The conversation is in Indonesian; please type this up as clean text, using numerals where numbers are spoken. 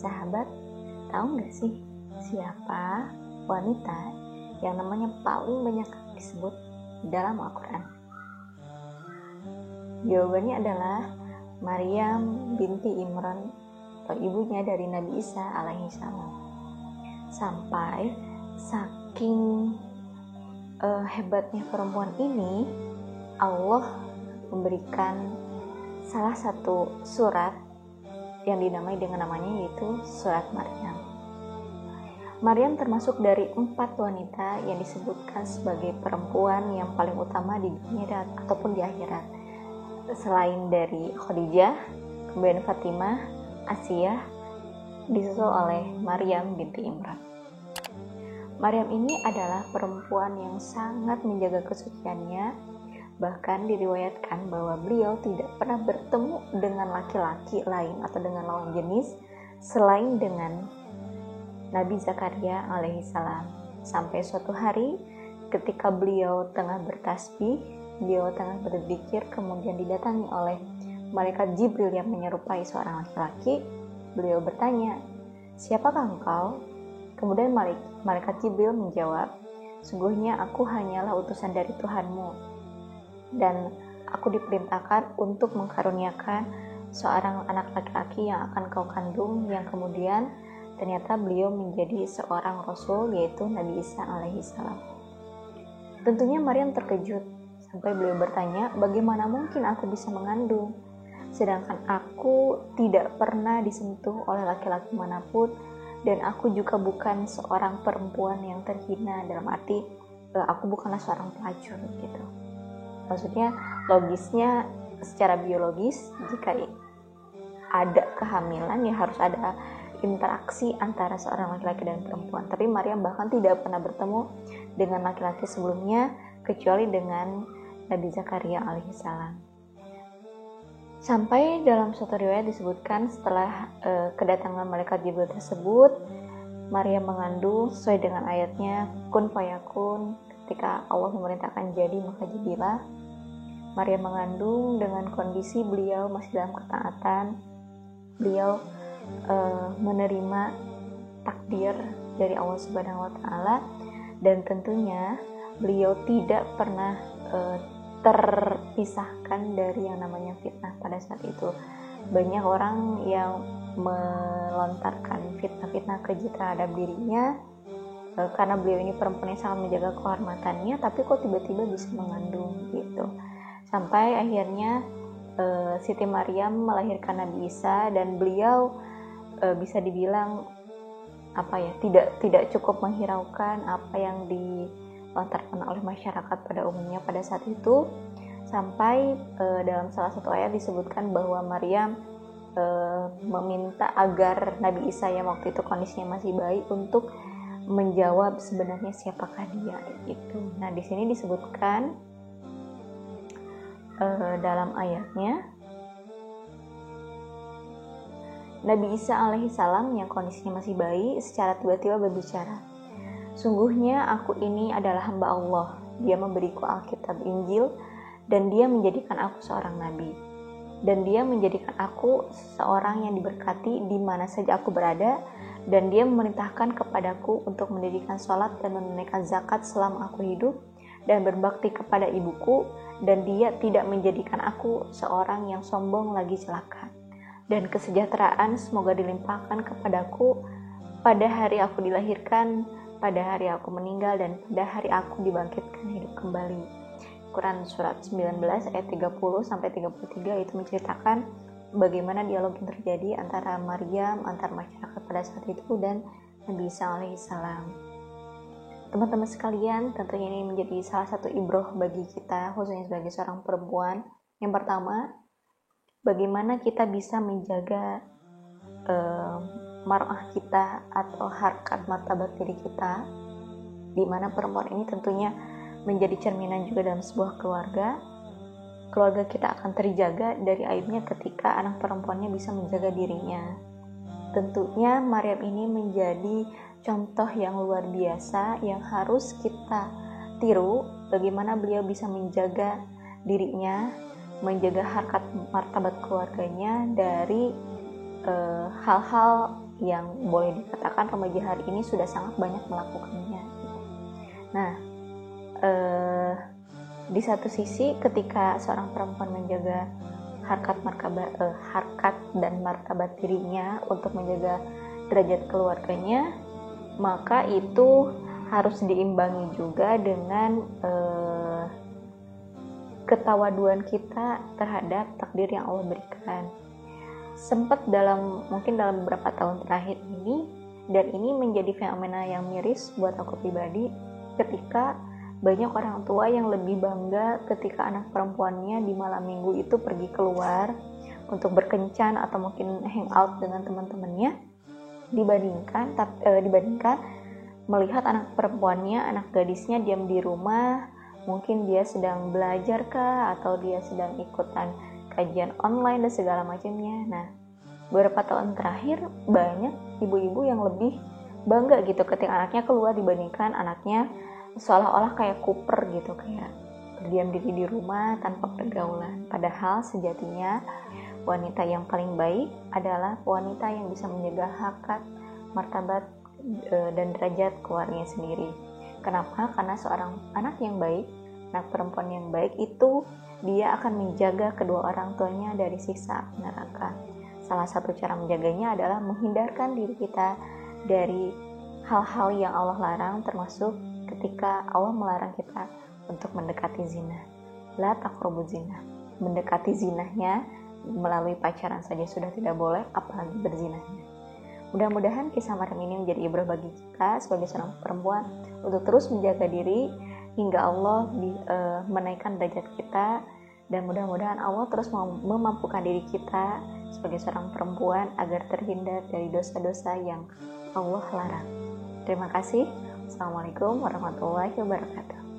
Sahabat, tahu nggak sih siapa wanita yang namanya paling banyak disebut dalam Al-Quran? Jawabannya adalah Maryam binti Imran atau ibunya dari Nabi Isa alaihi salam. Sampai saking hebatnya perempuan ini, Allah memberikan salah satu surat yang dinamai dengan namanya, yaitu surat Maryam. Maryam termasuk dari 4 wanita yang disebutkan sebagai perempuan yang paling utama di dunia ataupun di akhirat, selain dari Khadijah, kemudian Fatimah, Asiyah, disusul oleh Maryam binti Imran. Maryam ini adalah perempuan yang sangat menjaga kesuciannya. Bahkan diriwayatkan bahwa beliau tidak pernah bertemu dengan laki-laki lain atau dengan lawan jenis selain dengan Nabi Zakaria alaihi salam. Sampai suatu hari ketika beliau tengah bertasbih, beliau tengah berzikir, kemudian didatangi oleh malaikat Jibril yang menyerupai seorang laki-laki. Beliau bertanya, "Siapakah engkau?" Kemudian malaikat Jibril menjawab, "Sungguhnya aku hanyalah utusan dari Tuhanmu, dan aku diperintahkan untuk mengkaruniakan seorang anak laki-laki yang akan kau kandung," yang kemudian ternyata beliau menjadi seorang rasul, yaitu Nabi Isa alaihi salam. Tentunya Maryam terkejut sampai beliau bertanya, "Bagaimana mungkin aku bisa mengandung? Sedangkan aku tidak pernah disentuh oleh laki-laki manapun, dan aku juga bukan seorang perempuan yang terhina, dalam arti aku bukanlah seorang pelacur," gitu. Maksudnya logisnya secara biologis, jika ada kehamilan ya harus ada interaksi antara seorang laki-laki dan perempuan. Tapi Maryam bahkan tidak pernah bertemu dengan laki-laki sebelumnya kecuali dengan Nabi Zakaria alaihissalam. Sampai dalam suatu riwayat disebutkan setelah kedatangan malaikat Jibril tersebut, Maryam mengandung sesuai dengan ayatnya kun fayakun. Ketika Allah memerintahkan jadi maka jadilah. Maryam mengandung dengan kondisi beliau masih dalam ketaatan. Beliau menerima takdir dari Allah Subhanahu wa taala, dan tentunya beliau tidak pernah terpisahkan dari yang namanya fitnah pada saat itu. Banyak orang yang melontarkan fitnah-fitnah keji terhadap dirinya karena beliau ini perempuan yang sangat menjaga kehormatannya, tapi kok tiba-tiba bisa mengandung gitu. Sampai akhirnya Siti Maryam melahirkan Nabi Isa, dan beliau bisa dibilang tidak cukup menghiraukan apa yang dilontarkan oleh masyarakat pada umumnya pada saat itu. Sampai dalam salah satu ayat disebutkan bahwa Maryam meminta agar Nabi Isa yang waktu itu kondisinya masih bayi untuk menjawab sebenarnya siapakah dia gitu. Nah, di sini disebutkan dalam ayatnya, Nabi Isa alaihissalam yang kondisinya masih bayi secara tiba-tiba berbicara, "Sungguhnya aku ini adalah hamba Allah. Dia memberiku Alkitab Injil, dan dia menjadikan aku seorang nabi. Dan dia menjadikan aku seorang yang diberkati di mana saja aku berada, dan dia memerintahkan kepadaku untuk mendirikan sholat dan menunaikan zakat selama aku hidup, dan berbakti kepada ibuku, dan dia tidak menjadikan aku seorang yang sombong lagi celaka. Dan kesejahteraan semoga dilimpahkan kepadaku pada hari aku dilahirkan, pada hari aku meninggal, dan pada hari aku dibangkitkan hidup kembali." Quran surat 19 ayat 30-33 itu menceritakan bagaimana dialog yang terjadi antara Maryam, antar masyarakat pada saat itu, dan Nabi Isa alaihissalam. Teman-teman sekalian, tentunya ini menjadi salah satu ibroh bagi kita, khususnya sebagai seorang perempuan. Yang pertama, bagaimana kita bisa menjaga mar'ah kita atau harkat martabat diri kita, di mana perempuan ini tentunya menjadi cerminan juga dalam sebuah keluarga. Keluarga kita akan terjaga dari aibnya ketika anak perempuannya bisa menjaga dirinya. Tentunya Maryam ini menjadi contoh yang luar biasa yang harus kita tiru, bagaimana beliau bisa menjaga dirinya, menjaga harkat martabat keluarganya dari hal-hal yang boleh dikatakan remaja hari ini sudah sangat banyak melakukannya. Nah, di satu sisi ketika seorang perempuan menjaga harkat dan martabat dirinya untuk menjaga derajat keluarganya, maka itu harus diimbangi juga dengan ketawaduan kita terhadap takdir yang Allah berikan. Sempat mungkin dalam beberapa tahun terakhir ini, dan ini menjadi fenomena yang miris buat aku pribadi, ketika banyak orang tua yang lebih bangga ketika anak perempuannya di malam minggu itu pergi keluar untuk berkencan atau mungkin hangout dengan teman-temannya, dibandingkan melihat anak perempuannya, anak gadisnya diam di rumah, mungkin dia sedang belajar kah, atau dia sedang ikutan kajian online dan segala macamnya. Nah, beberapa tahun terakhir banyak ibu-ibu yang lebih bangga gitu ketika anaknya keluar dibandingkan anaknya seolah-olah kayak kuper gitu, kayak berdiam diri di rumah tanpa pergaulan. Padahal sejatinya wanita yang paling baik adalah wanita yang bisa menjaga harkat, martabat, dan derajat keluarganya sendiri. Kenapa? Karena seorang anak yang baik, anak perempuan yang baik itu dia akan menjaga kedua orang tuanya dari siksa neraka. Salah satu cara menjaganya adalah menghindarkan diri kita dari hal-hal yang Allah larang, termasuk ketika Allah melarang kita untuk mendekati zina. La taqrabu zina. Mendekati zinahnya melalui pacaran saja sudah tidak boleh, apalagi berzinahnya. Mudah-mudahan kisah Maryam ini menjadi ibrah bagi kita sebagai seorang perempuan untuk terus menjaga diri hingga Allah menaikkan derajat kita, dan mudah-mudahan Allah terus memampukan diri kita sebagai seorang perempuan agar terhindar dari dosa-dosa yang Allah larang. Terima kasih. Assalamualaikum warahmatullahi wabarakatuh.